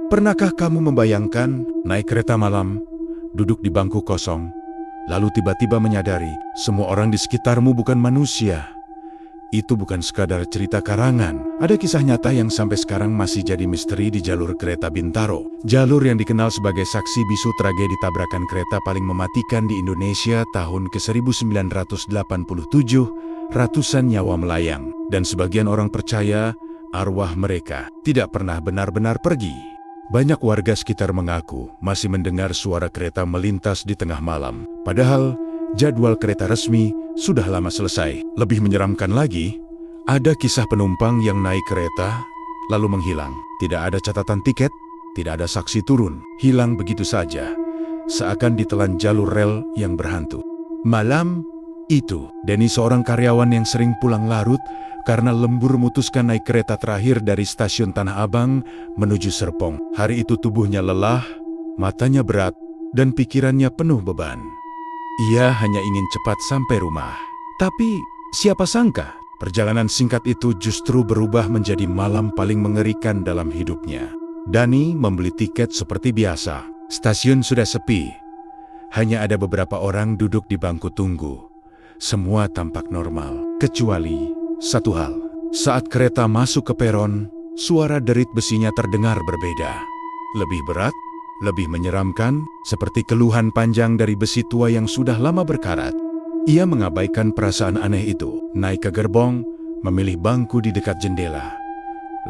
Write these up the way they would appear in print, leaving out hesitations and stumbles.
Pernahkah kamu membayangkan naik kereta malam, duduk di bangku kosong, lalu tiba-tiba menyadari semua orang di sekitarmu bukan manusia? Itu bukan sekadar cerita karangan. Ada kisah nyata yang sampai sekarang masih jadi misteri di jalur kereta Bintaro. Jalur yang dikenal sebagai saksi bisu tragedi tabrakan kereta paling mematikan di Indonesia tahun ke-1987, ratusan nyawa melayang. Dan sebagian orang percaya arwah mereka tidak pernah benar-benar pergi. Banyak warga sekitar mengaku masih mendengar suara kereta melintas di tengah malam. Padahal jadwal kereta resmi sudah lama selesai. Lebih menyeramkan lagi, ada kisah penumpang yang naik kereta lalu menghilang. Tidak ada catatan tiket, tidak ada saksi turun. Hilang begitu saja, seakan ditelan jalur rel yang berhantu. Malam itu, Denny, seorang karyawan yang sering pulang larut karena lembur, memutuskan naik kereta terakhir dari stasiun Tanah Abang menuju Serpong. Hari itu tubuhnya lelah, matanya berat, dan pikirannya penuh beban. Ia hanya ingin cepat sampai rumah. Tapi siapa sangka perjalanan singkat itu justru berubah menjadi malam paling mengerikan dalam hidupnya. Dani membeli tiket seperti biasa. Stasiun sudah sepi. Hanya ada beberapa orang duduk di bangku tunggu. Semua tampak normal, kecuali satu hal. Saat kereta masuk ke peron, suara derit besinya terdengar berbeda. Lebih berat, lebih menyeramkan, seperti keluhan panjang dari besi tua yang sudah lama berkarat. Ia mengabaikan perasaan aneh itu, naik ke gerbong, memilih bangku di dekat jendela.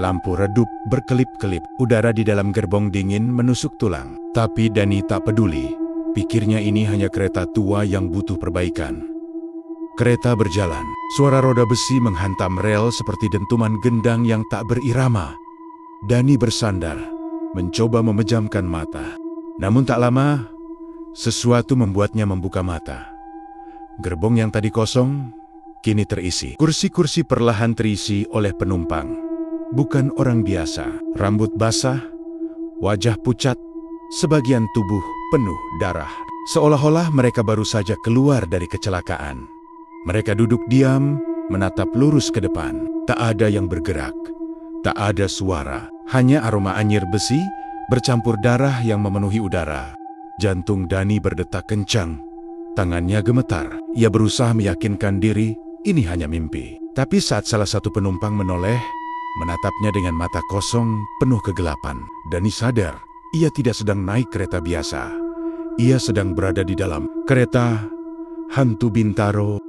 Lampu redup berkelip-kelip, udara di dalam gerbong dingin menusuk tulang. Tapi Dani tak peduli, pikirnya ini hanya kereta tua yang butuh perbaikan. Kereta berjalan, suara roda besi menghantam rel seperti dentuman gendang yang tak berirama. Dani bersandar, mencoba memejamkan mata. Namun tak lama, sesuatu membuatnya membuka mata. Gerbong yang tadi kosong, kini terisi. Kursi-kursi perlahan terisi oleh penumpang. Bukan orang biasa, rambut basah, wajah pucat, sebagian tubuh penuh darah. Seolah-olah mereka baru saja keluar dari kecelakaan. Mereka duduk diam, menatap lurus ke depan. Tak ada yang bergerak, tak ada suara. Hanya aroma anyir besi bercampur darah yang memenuhi udara. Jantung Dani berdetak kencang, tangannya gemetar. Ia berusaha meyakinkan diri ini hanya mimpi. Tapi saat salah satu penumpang menoleh, menatapnya dengan mata kosong penuh kegelapan, Dani sadar ia tidak sedang naik kereta biasa. Ia sedang berada di dalam kereta hantu Bintaro.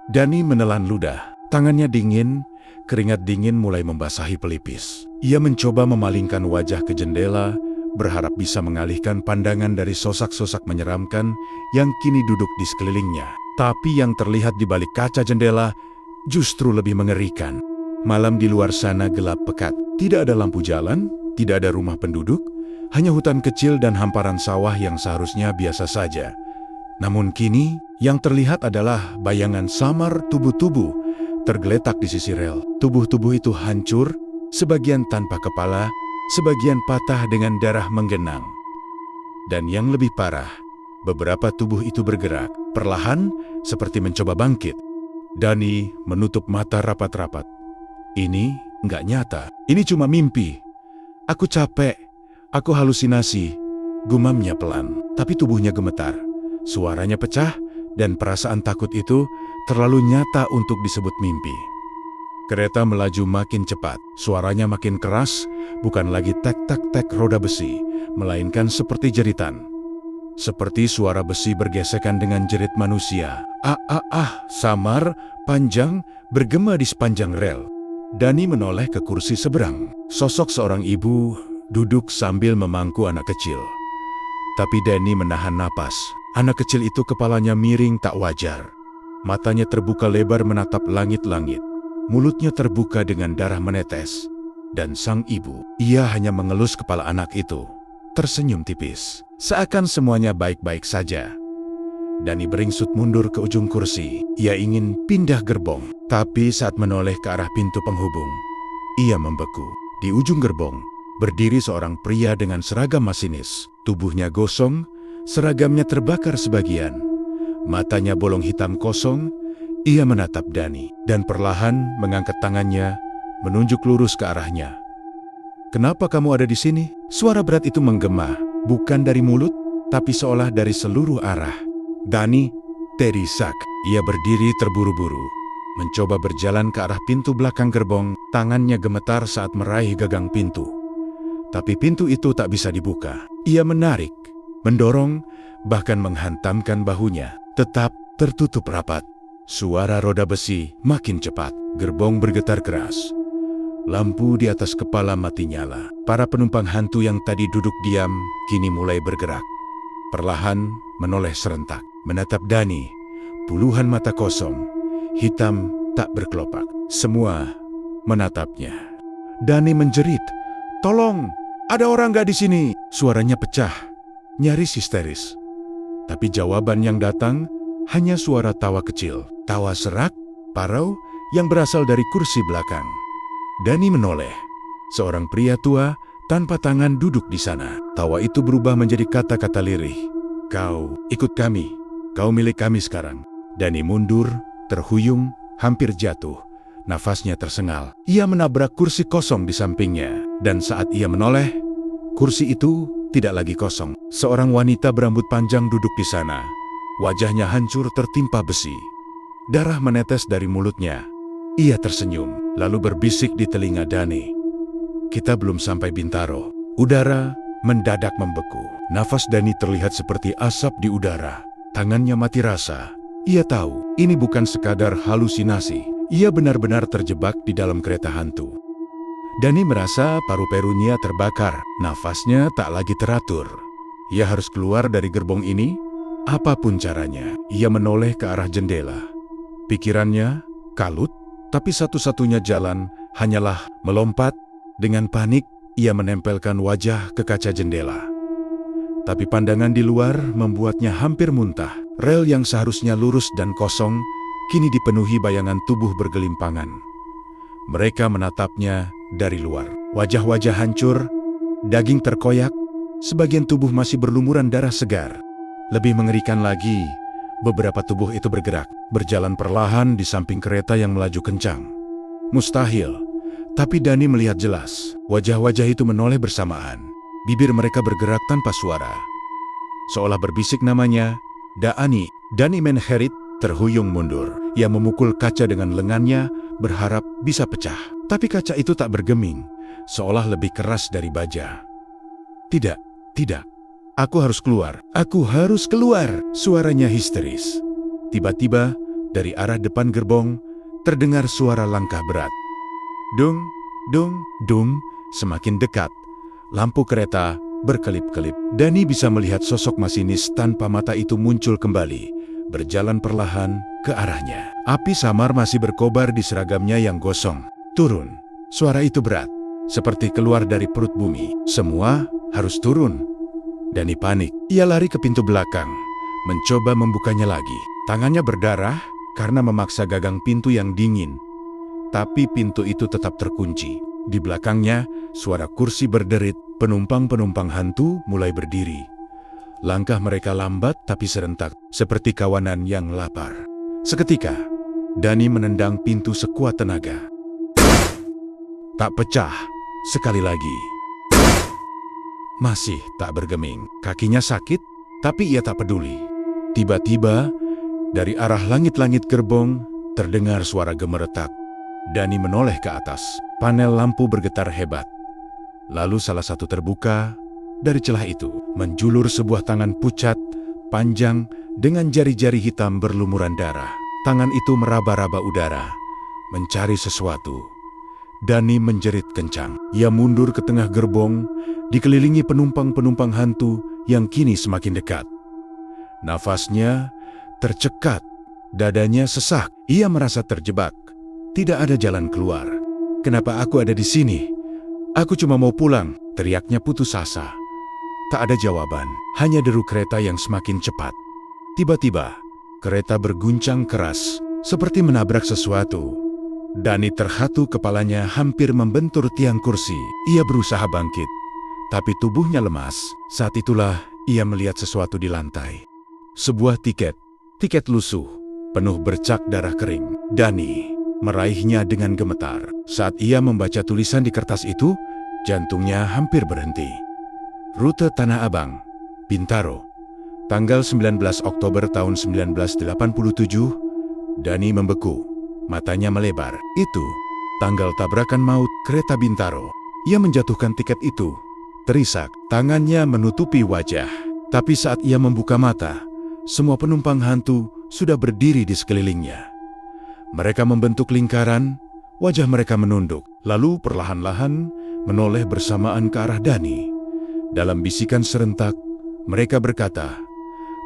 Dani menelan ludah, tangannya dingin, keringat dingin mulai membasahi pelipis. Ia mencoba memalingkan wajah ke jendela, berharap bisa mengalihkan pandangan dari sosak-sosak menyeramkan yang kini duduk di sekelilingnya. Tapi yang terlihat di balik kaca jendela justru lebih mengerikan. Malam di luar sana gelap pekat. Tidak ada lampu jalan, tidak ada rumah penduduk, hanya hutan kecil dan hamparan sawah yang seharusnya biasa saja. Namun kini, yang terlihat adalah bayangan samar tubuh-tubuh tergeletak di sisi rel. Tubuh-tubuh itu hancur, sebagian tanpa kepala, sebagian patah dengan darah menggenang. Dan yang lebih parah, beberapa tubuh itu bergerak, perlahan seperti mencoba bangkit. Dani menutup mata rapat-rapat. Ini nggak nyata, ini cuma mimpi. Aku capek, aku halusinasi, gumamnya pelan. Tapi tubuhnya gemetar, suaranya pecah, dan perasaan takut itu terlalu nyata untuk disebut mimpi. Kereta melaju makin cepat, suaranya makin keras, bukan lagi tek-tek-tek roda besi, melainkan seperti jeritan. Seperti suara besi bergesekan dengan jerit manusia. Samar, panjang, bergema di sepanjang rel. Dani menoleh ke kursi seberang. Sosok seorang ibu duduk sambil memangku anak kecil. Tapi Dani menahan napas. Anak kecil itu kepalanya miring tak wajar. Matanya terbuka lebar menatap langit-langit. Mulutnya terbuka dengan darah menetes. Dan sang ibu, ia hanya mengelus kepala anak itu. Tersenyum tipis, seakan semuanya baik-baik saja. Dani beringsut mundur ke ujung kursi. Ia ingin pindah gerbong. Tapi saat menoleh ke arah pintu penghubung, ia membeku. Di ujung gerbong, berdiri seorang pria dengan seragam masinis. Tubuhnya gosong, seragamnya terbakar sebagian. Matanya bolong hitam kosong. Ia menatap Dani dan perlahan mengangkat tangannya, menunjuk lurus ke arahnya. kenapa kamu ada di sini?" Suara berat itu menggema, bukan dari mulut, tapi seolah dari seluruh arah. "Dani, terisak." Ia berdiri terburu-buru, mencoba berjalan ke arah pintu belakang gerbong. Tangannya gemetar saat meraih gagang pintu. Tapi pintu itu tak bisa dibuka. Ia menarik, mendorong, bahkan menghantamkan bahunya, tetap tertutup rapat. Suara roda besi makin cepat. Gerbong bergetar keras. Lampu di atas kepala mati nyala. Para penumpang hantu yang tadi duduk diam kini mulai bergerak. Perlahan menoleh serentak, menatap Dani. Puluhan mata kosong, hitam tak berkelopak. Semua menatapnya. Dani menjerit, "Tolong, ada orang gak di sini?" Suaranya pecah, nyaris histeris. Tapi jawaban yang datang hanya suara tawa kecil. Tawa serak, parau, yang berasal dari kursi belakang. Dani menoleh. Seorang pria tua tanpa tangan duduk di sana. Tawa itu berubah menjadi kata-kata lirih. "Kau ikut kami. Kau milik kami sekarang." Dani mundur, terhuyung, hampir jatuh. Nafasnya tersengal. Ia menabrak kursi kosong di sampingnya. Dan saat ia menoleh, kursi itu tidak lagi kosong. Seorang wanita berambut panjang duduk di sana. Wajahnya hancur tertimpa besi. Darah menetes dari mulutnya. Ia tersenyum, lalu berbisik di telinga Dani, "Kita belum sampai Bintaro." Udara mendadak membeku. Nafas Dani terlihat seperti asap di udara. Tangannya mati rasa. Ia tahu ini bukan sekadar halusinasi. Ia benar-benar terjebak di dalam kereta hantu. Dani merasa paru-parunya terbakar. Nafasnya tak lagi teratur. Ia harus keluar dari gerbong ini, apapun caranya. Ia menoleh ke arah jendela. Pikirannya kalut, tapi satu-satunya jalan hanyalah melompat. Dengan panik, ia menempelkan wajah ke kaca jendela. Tapi pandangan di luar membuatnya hampir muntah. Rel yang seharusnya lurus dan kosong, kini dipenuhi bayangan tubuh bergelimpangan. Mereka menatapnya dari luar. Wajah-wajah hancur, daging terkoyak, sebagian tubuh masih berlumuran darah segar. Lebih mengerikan lagi, beberapa tubuh itu bergerak, berjalan perlahan di samping kereta yang melaju kencang. Mustahil, tapi Dani melihat jelas. Wajah-wajah itu menoleh bersamaan. Bibir mereka bergerak tanpa suara. Seolah berbisik namanya, Dani menherit, terhuyung mundur. Ia memukul kaca dengan lengannya, berharap bisa pecah. Tapi kaca itu tak bergeming, seolah lebih keras dari baja. Tidak. Aku harus keluar. Aku harus keluar. Suaranya histeris. Tiba-tiba, dari arah depan gerbong, terdengar suara langkah berat. Dung, dung, dung, semakin dekat. Lampu kereta berkelip-kelip. Dani bisa melihat sosok masinis tanpa mata itu muncul kembali, berjalan perlahan ke arahnya. Api samar masih berkobar di seragamnya yang gosong. "Turun." Suara itu berat, seperti keluar dari perut bumi. Semua harus turun. Dani panik. Ia lari ke pintu belakang, mencoba membukanya lagi. Tangannya berdarah karena memaksa gagang pintu yang dingin. Tapi pintu itu tetap terkunci. Di belakangnya, suara kursi berderit. Penumpang-penumpang hantu mulai berdiri. Langkah mereka lambat tapi serentak, seperti kawanan yang lapar. Seketika, Dani menendang pintu sekuat tenaga. Tak pecah. Sekali lagi. Masih tak bergeming. Kakinya sakit, tapi ia tak peduli. Tiba-tiba, dari arah langit-langit gerbong, terdengar suara gemeretak. Dani menoleh ke atas. Panel lampu bergetar hebat. Lalu salah satu terbuka. Dari celah itu, menjulur sebuah tangan pucat, panjang, dengan jari-jari hitam berlumuran darah. Tangan itu meraba-raba udara, mencari sesuatu. Dani menjerit kencang. Ia mundur ke tengah gerbong, dikelilingi penumpang-penumpang hantu yang kini semakin dekat. Nafasnya tercekat, dadanya sesak. Ia merasa terjebak. Tidak ada jalan keluar. "Kenapa aku ada di sini? Aku cuma mau pulang," teriaknya putus asa. Tak ada jawaban, hanya deru kereta yang semakin cepat. Tiba-tiba, kereta berguncang keras, seperti menabrak sesuatu. Dani terhatu, kepalanya hampir membentur tiang kursi. Ia berusaha bangkit, tapi tubuhnya lemas. Saat itulah ia melihat sesuatu di lantai. Sebuah tiket lusuh, penuh bercak darah kering. Dani meraihnya dengan gemetar. Saat ia membaca tulisan di kertas itu, Jantungnya hampir berhenti. Rute Tanah Abang, Bintaro, tanggal 19 Oktober tahun 1987, Dani membeku, matanya melebar. Itu, tanggal tabrakan maut kereta Bintaro. Ia menjatuhkan tiket itu, terisak, tangannya menutupi wajah. Tapi saat ia membuka mata, semua penumpang hantu sudah berdiri di sekelilingnya. Mereka membentuk lingkaran, wajah mereka menunduk, lalu perlahan-lahan menoleh bersamaan ke arah Dani. Dalam bisikan serentak, mereka berkata,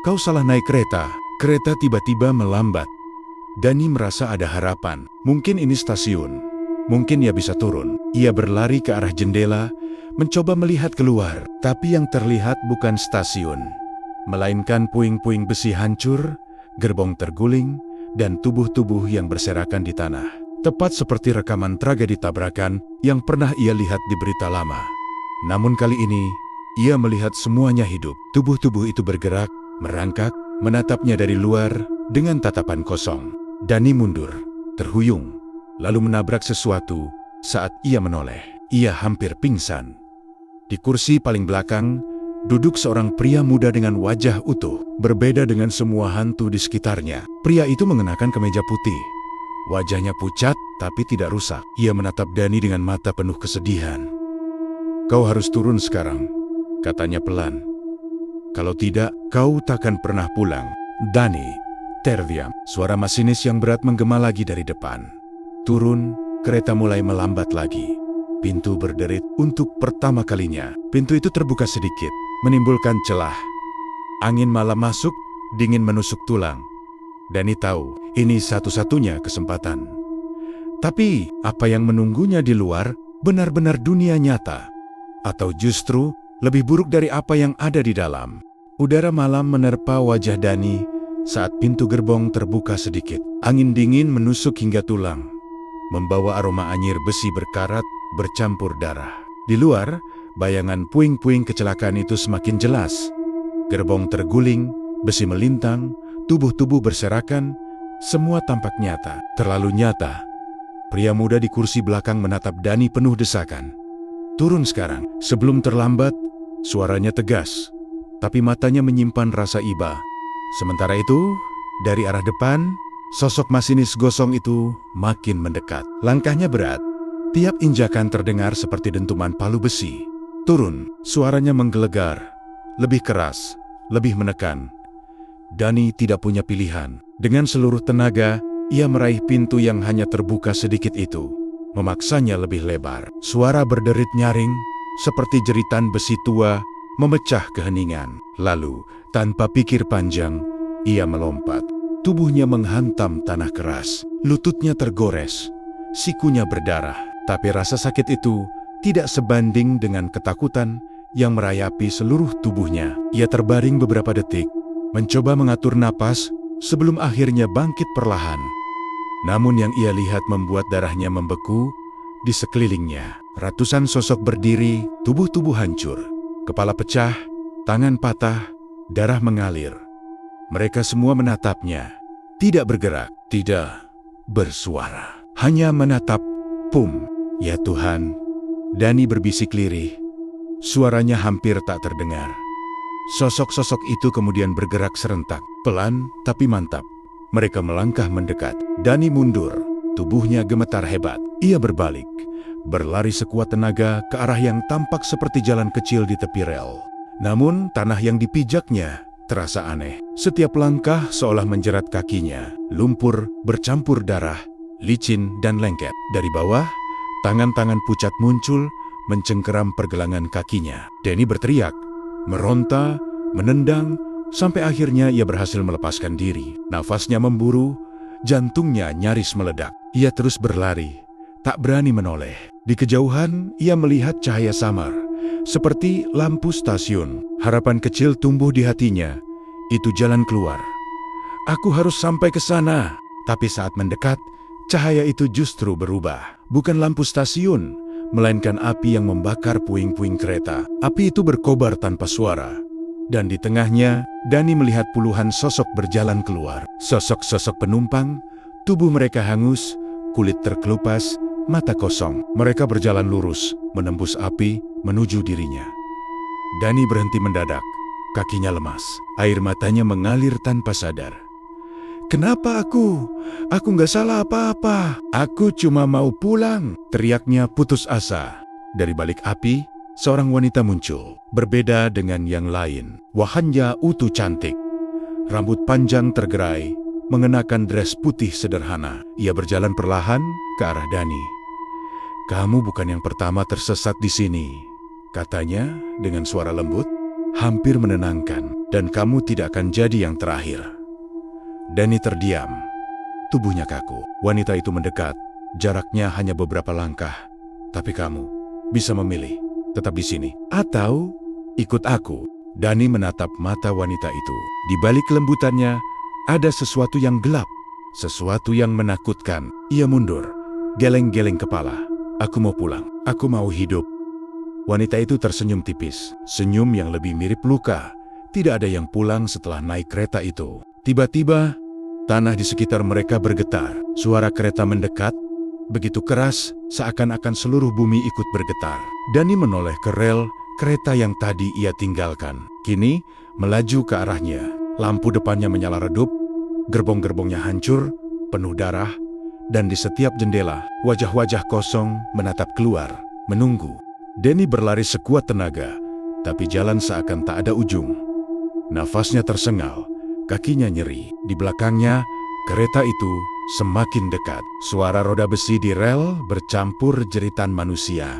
"Kau salah naik kereta." Kereta tiba-tiba melambat. Dani merasa ada harapan. Mungkin ini stasiun. Mungkin ia bisa turun. Ia berlari ke arah jendela, mencoba melihat keluar. Tapi yang terlihat bukan stasiun, melainkan puing-puing besi hancur, gerbong terguling, dan tubuh-tubuh yang berserakan di tanah. Tepat seperti rekaman tragedi tabrakan yang pernah ia lihat di berita lama. Namun kali ini, ia melihat semuanya hidup. Tubuh-tubuh itu bergerak, merangkak, menatapnya dari luar dengan tatapan kosong. Dani mundur, terhuyung, lalu menabrak sesuatu. Saat ia menoleh, ia hampir pingsan. Di kursi paling belakang, duduk seorang pria muda dengan wajah utuh. Berbeda dengan semua hantu di sekitarnya. Pria itu mengenakan kemeja putih. Wajahnya pucat, tapi tidak rusak. Ia menatap Dani dengan mata penuh kesedihan. "Kau harus turun sekarang," katanya pelan. "Kalau tidak, kau takkan pernah pulang." "Dani," terdiam. Suara masinis yang berat menggema lagi dari depan. Turun, kereta mulai melambat lagi. Pintu berderit untuk pertama kalinya. Pintu itu terbuka sedikit, menimbulkan celah. Angin malam masuk, dingin menusuk tulang. Dani tahu, ini satu-satunya kesempatan. Tapi, apa yang menunggunya di luar benar-benar dunia nyata? Atau justru lebih buruk dari apa yang ada di dalam? Udara malam menerpa wajah Dani saat pintu gerbong terbuka sedikit. Angin dingin menusuk hingga tulang, membawa aroma anyir besi berkarat bercampur darah. Di luar, bayangan puing-puing kecelakaan itu semakin jelas. Gerbong terguling, besi melintang, tubuh-tubuh berserakan, semua tampak nyata, terlalu nyata. Pria muda di kursi belakang menatap Dani penuh desakan. "Turun sekarang, sebelum terlambat." Suaranya tegas, tapi matanya menyimpan rasa iba. Sementara itu, dari arah depan, sosok masinis gosong itu makin mendekat. Langkahnya berat, tiap injakan terdengar seperti dentuman palu besi. "Turun," suaranya menggelegar, lebih keras, lebih menekan. Dani tidak punya pilihan. Dengan seluruh tenaga, ia meraih pintu yang hanya terbuka sedikit itu, memaksanya lebih lebar. Suara berderit nyaring, seperti jeritan besi tua, memecah keheningan. Lalu, tanpa pikir panjang, ia melompat. Tubuhnya menghantam tanah keras, lututnya tergores, sikunya berdarah. Tapi rasa sakit itu tidak sebanding dengan ketakutan yang merayapi seluruh tubuhnya. Ia terbaring beberapa detik, mencoba mengatur napas sebelum akhirnya bangkit perlahan. Namun yang ia lihat membuat darahnya membeku. Di sekelilingnya, ratusan sosok berdiri, tubuh-tubuh hancur, kepala pecah, tangan patah, darah mengalir. Mereka semua menatapnya, tidak bergerak, tidak bersuara, hanya menatap. Pum, ya Tuhan, Dani berbisik lirih. Suaranya hampir tak terdengar. Sosok-sosok itu kemudian bergerak serentak, pelan tapi mantap. Mereka melangkah mendekat. Dani mundur, tubuhnya gemetar hebat. Ia berbalik, berlari sekuat tenaga ke arah yang tampak seperti jalan kecil di tepi rel. Namun tanah yang dipijaknya terasa aneh. Setiap langkah seolah menjerat kakinya. Lumpur bercampur darah, licin dan lengket. Dari bawah, tangan-tangan pucat muncul, mencengkeram pergelangan kakinya. Dani berteriak, meronta, menendang, sampai akhirnya ia berhasil melepaskan diri. Nafasnya memburu, jantungnya nyaris meledak. Ia terus berlari, tak berani menoleh. Di kejauhan, ia melihat cahaya samar, seperti lampu stasiun. Harapan kecil tumbuh di hatinya. Itu jalan keluar. Aku harus sampai ke sana. Tapi saat mendekat, cahaya itu justru berubah. Bukan lampu stasiun, melainkan api yang membakar puing-puing kereta. Api itu berkobar tanpa suara. Dan di tengahnya, Dani melihat puluhan sosok berjalan keluar. Sosok-sosok penumpang, tubuh mereka hangus, kulit terkelupas, mata kosong. Mereka berjalan lurus, menembus api, menuju dirinya. Dani berhenti mendadak. Kakinya lemas. Air matanya mengalir tanpa sadar. "Kenapa aku? Aku nggak salah apa-apa. Aku cuma mau pulang," teriaknya putus asa. Dari balik api, seorang wanita muncul. Berbeda dengan yang lain. Wajahnya utuh cantik. Rambut panjang tergerai, mengenakan dres putih sederhana. Ia berjalan perlahan ke arah Dani. "Kamu bukan yang pertama tersesat di sini," katanya dengan suara lembut, hampir menenangkan. "Dan kamu tidak akan jadi yang terakhir." Dani terdiam. Tubuhnya kaku. Wanita itu mendekat. Jaraknya hanya beberapa langkah. "Tapi kamu bisa memilih tetap di sini atau ikut aku." Dani menatap mata wanita itu. Di balik kelembutannya ada sesuatu yang gelap, sesuatu yang menakutkan. Ia mundur, geleng-geleng kepala. "Aku mau pulang. Aku mau hidup." Wanita itu tersenyum tipis, senyum yang lebih mirip luka. Tidak ada yang pulang setelah naik kereta itu. Tiba-tiba, tanah di sekitar mereka bergetar. Suara kereta mendekat, begitu keras, seakan-akan seluruh bumi ikut bergetar. Dani menoleh ke rel kereta yang tadi ia tinggalkan. Kini, melaju ke arahnya. Lampu depannya menyala redup, gerbong-gerbongnya hancur, penuh darah, dan di setiap jendela, wajah-wajah kosong menatap keluar, menunggu. Dani berlari sekuat tenaga, tapi jalan seakan tak ada ujung. Nafasnya tersengal, kakinya nyeri. Di belakangnya, kereta itu semakin dekat. Suara roda besi di rel bercampur jeritan manusia.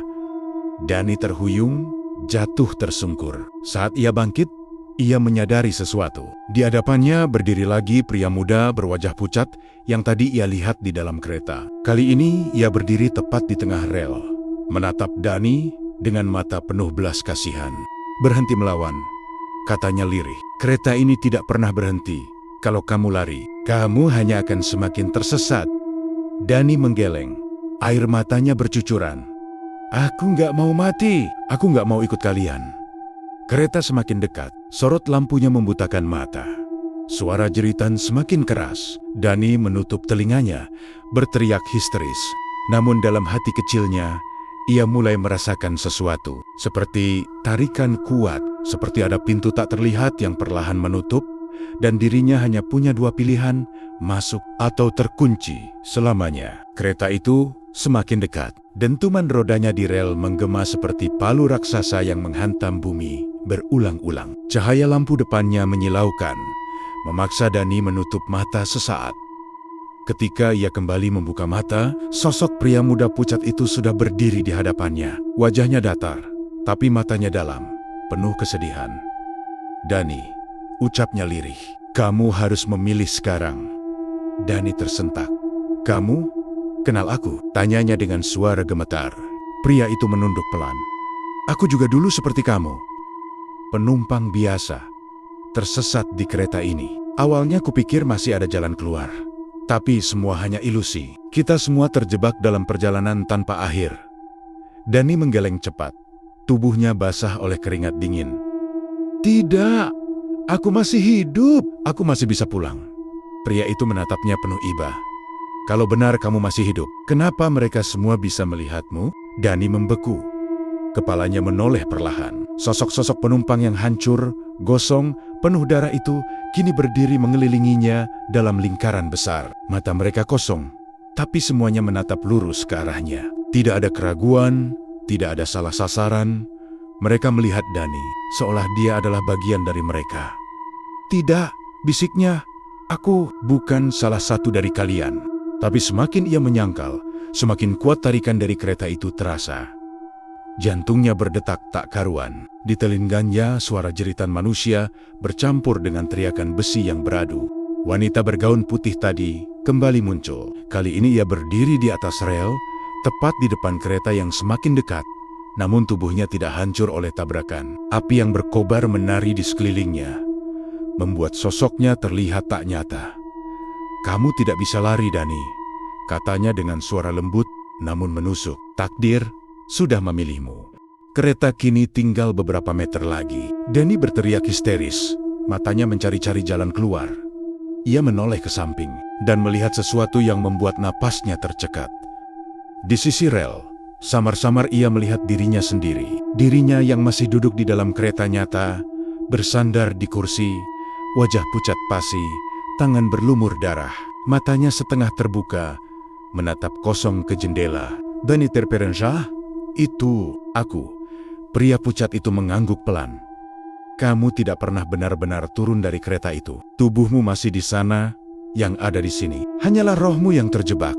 Dani terhuyung, jatuh tersungkur. Saat ia bangkit, ia menyadari sesuatu. Di hadapannya berdiri lagi pria muda berwajah pucat yang tadi ia lihat di dalam kereta. Kali ini ia berdiri tepat di tengah rel, menatap Dani dengan mata penuh belas kasihan. "Berhenti melawan," katanya lirih. "Kereta ini tidak pernah berhenti. Kalau kamu lari, kamu hanya akan semakin tersesat." Dani menggeleng. Air matanya bercucuran. "Aku nggak mau mati. Aku nggak mau ikut kalian." Kereta semakin dekat. Sorot lampunya membutakan mata. Suara jeritan semakin keras. Dani menutup telinganya, berteriak histeris. Namun dalam hati kecilnya, ia mulai merasakan sesuatu. Seperti tarikan kuat, seperti ada pintu tak terlihat yang perlahan menutup, dan dirinya hanya punya dua pilihan, masuk atau terkunci selamanya. Kereta itu semakin dekat. Dentuman rodanya di rel menggema seperti palu raksasa yang menghantam bumi berulang-ulang. Cahaya lampu depannya menyilaukan, memaksa Dani menutup mata sesaat. Ketika ia kembali membuka mata, sosok pria muda pucat itu sudah berdiri di hadapannya. Wajahnya datar, tapi matanya dalam, penuh kesedihan. "Dani," ucapnya lirih, "kamu harus memilih sekarang." Dani tersentak. "Kamu kenal aku?" tanyanya dengan suara gemetar. Pria itu menunduk pelan. "Aku juga dulu seperti kamu. Penumpang biasa, tersesat di kereta ini. Awalnya kupikir masih ada jalan keluar. Tapi semua hanya ilusi. Kita semua terjebak dalam perjalanan tanpa akhir." Dani menggeleng cepat. Tubuhnya basah oleh keringat dingin. "Tidak, aku masih hidup. Aku masih bisa pulang." Pria itu menatapnya penuh iba. "Kalau benar kamu masih hidup, kenapa mereka semua bisa melihatmu?" Dani membeku. Kepalanya menoleh perlahan. Sosok-sosok penumpang yang hancur, gosong, penuh darah itu kini berdiri mengelilinginya dalam lingkaran besar. Mata mereka kosong, tapi semuanya menatap lurus ke arahnya. Tidak ada keraguan, tidak ada salah sasaran. Mereka melihat Dani, seolah dia adalah bagian dari mereka. "Tidak," bisiknya, "aku bukan salah satu dari kalian." Tapi semakin ia menyangkal, semakin kuat tarikan dari kereta itu terasa. Jantungnya berdetak tak karuan. Di telinganya suara jeritan manusia bercampur dengan teriakan besi yang beradu. Wanita bergaun putih tadi kembali muncul. Kali ini ia berdiri di atas rel, tepat di depan kereta yang semakin dekat. Namun tubuhnya tidak hancur oleh tabrakan. Api yang berkobar menari di sekelilingnya, membuat sosoknya terlihat tak nyata. "Kamu tidak bisa lari, Dani," katanya dengan suara lembut namun menusuk. "Takdir sudah memilihmu." Kereta kini tinggal beberapa meter lagi. Dani berteriak histeris, matanya mencari-cari jalan keluar. Ia menoleh ke samping dan melihat sesuatu yang membuat napasnya tercekat. Di sisi rel, samar-samar ia melihat dirinya sendiri. Dirinya yang masih duduk di dalam kereta nyata, bersandar di kursi, wajah pucat pasi, tangan berlumur darah, matanya setengah terbuka, menatap kosong ke jendela. Dani terperenjah, itu aku. Pria pucat itu mengangguk pelan. Kamu tidak pernah benar-benar turun dari kereta itu. Tubuhmu masih di sana, yang ada di sini. Hanyalah rohmu yang terjebak.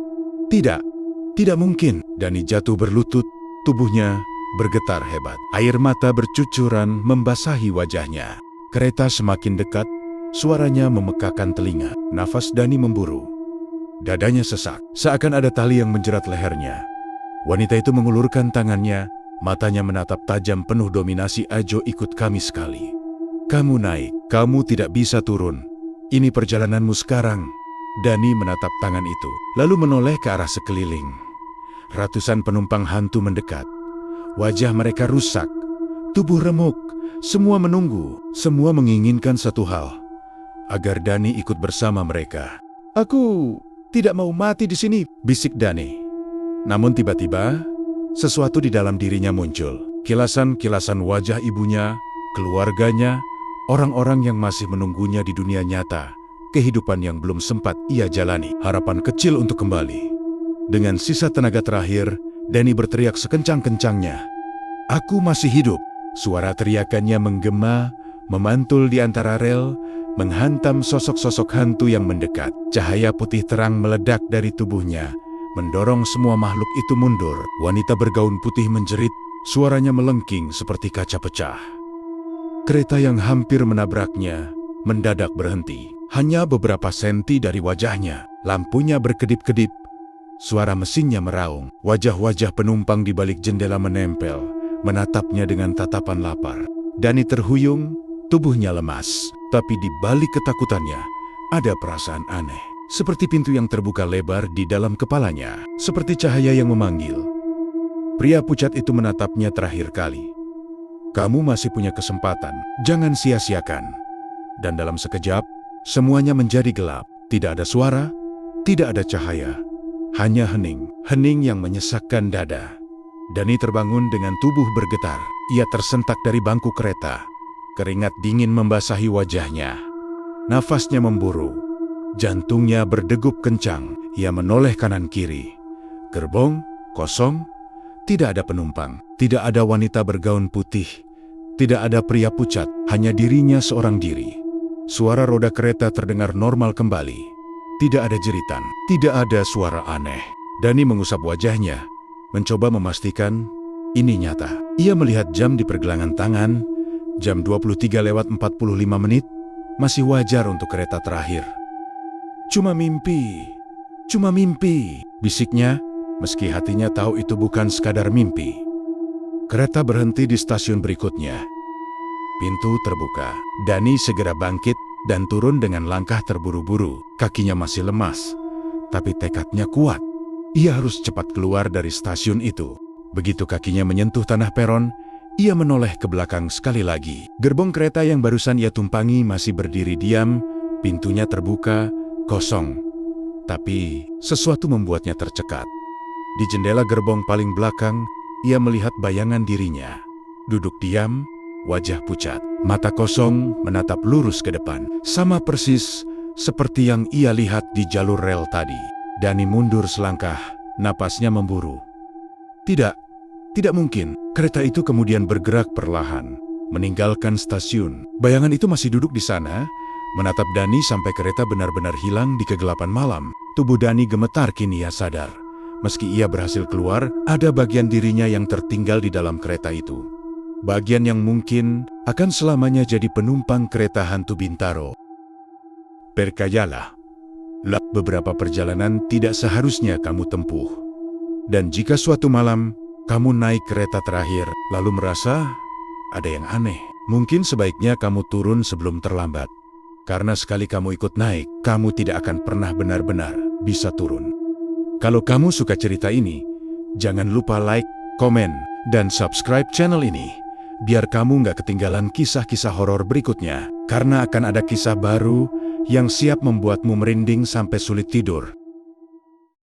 Tidak, tidak mungkin. Dani jatuh berlutut, tubuhnya bergetar hebat. Air mata bercucuran membasahi wajahnya. Kereta semakin dekat, suaranya memekakan telinga. Nafas Dani memburu. Dadanya sesak, seakan ada tali yang menjerat lehernya. Wanita itu mengulurkan tangannya, matanya menatap tajam penuh dominasi. Ajo, ikut kami sekali. Kamu naik, kamu tidak bisa turun. Ini perjalananmu sekarang. Dani menatap tangan itu, lalu menoleh ke arah sekeliling. Ratusan penumpang hantu mendekat. Wajah mereka rusak, tubuh remuk, semua menunggu, semua menginginkan satu hal, agar Dani ikut bersama mereka. Aku tidak mau mati di sini, bisik Dani. Namun tiba-tiba, sesuatu di dalam dirinya muncul. Kilasan-kilasan wajah ibunya, keluarganya, orang-orang yang masih menunggunya di dunia nyata, kehidupan yang belum sempat ia jalani, harapan kecil untuk kembali. Dengan sisa tenaga terakhir, Dani berteriak sekencang-kencangnya. Aku masih hidup. Suara teriakannya menggema, memantul di antara rel, menghantam sosok-sosok hantu yang mendekat. Cahaya putih terang meledak dari tubuhnya, mendorong semua makhluk itu mundur. Wanita bergaun putih menjerit, suaranya melengking seperti kaca pecah. Kereta yang hampir menabraknya mendadak berhenti. Hanya beberapa senti dari wajahnya, lampunya berkedip-kedip. Suara mesinnya meraung. Wajah-wajah penumpang di balik jendela menempel, menatapnya dengan tatapan lapar. Dani terhuyung, tubuhnya lemas. Tapi di balik ketakutannya, ada perasaan aneh. Seperti pintu yang terbuka lebar di dalam kepalanya. Seperti cahaya yang memanggil. Pria pucat itu menatapnya terakhir kali. Kamu masih punya kesempatan, jangan sia-siakan. Dan dalam sekejap, semuanya menjadi gelap. Tidak ada suara, tidak ada cahaya. Hanya hening, hening yang menyesakkan dada. Dani terbangun dengan tubuh bergetar. Ia tersentak dari bangku kereta. Keringat dingin membasahi wajahnya. Nafasnya memburu. Jantungnya berdegup kencang. Ia menoleh kanan kiri. Gerbong kosong. Tidak ada penumpang. Tidak ada wanita bergaun putih. Tidak ada pria pucat. Hanya dirinya seorang diri. Suara roda kereta terdengar normal kembali. Tidak ada jeritan, tidak ada suara aneh. Dani mengusap wajahnya, mencoba memastikan ini nyata. Ia melihat jam di pergelangan tangan, jam 23:45, masih wajar untuk kereta terakhir. Cuma mimpi, bisiknya, meski hatinya tahu itu bukan sekadar mimpi. Kereta berhenti di stasiun berikutnya. Pintu terbuka. Dani segera bangkit dan turun dengan langkah terburu-buru. Kakinya masih lemas, tapi tekadnya kuat. Ia harus cepat keluar dari stasiun itu. Begitu kakinya menyentuh tanah peron, ia menoleh ke belakang sekali lagi. Gerbong kereta yang barusan ia tumpangi masih berdiri diam, pintunya terbuka, kosong. Tapi sesuatu membuatnya tercekat. Di jendela gerbong paling belakang, ia melihat bayangan dirinya. Duduk diam, wajah pucat, mata kosong menatap lurus ke depan. Sama persis seperti yang ia lihat di jalur rel tadi. Dani mundur selangkah, napasnya memburu. Tidak mungkin. Kereta itu kemudian bergerak perlahan, meninggalkan stasiun. Bayangan itu masih duduk di sana, menatap Dani sampai kereta benar-benar hilang di kegelapan malam. Tubuh Dani gemetar kini ia sadar. Meski ia berhasil keluar, ada bagian dirinya yang tertinggal di dalam kereta itu. Bagian yang mungkin akan selamanya jadi penumpang kereta hantu Bintaro. Percayalah, beberapa perjalanan tidak seharusnya kamu tempuh. Dan jika suatu malam kamu naik kereta terakhir lalu merasa ada yang aneh, mungkin sebaiknya kamu turun sebelum terlambat. Karena sekali kamu ikut naik, kamu tidak akan pernah benar-benar bisa turun. Kalau kamu suka cerita ini, jangan lupa like, komen, dan subscribe channel ini. Biar kamu nggak ketinggalan kisah-kisah horor berikutnya. Karena akan ada kisah baru yang siap membuatmu merinding sampai sulit tidur.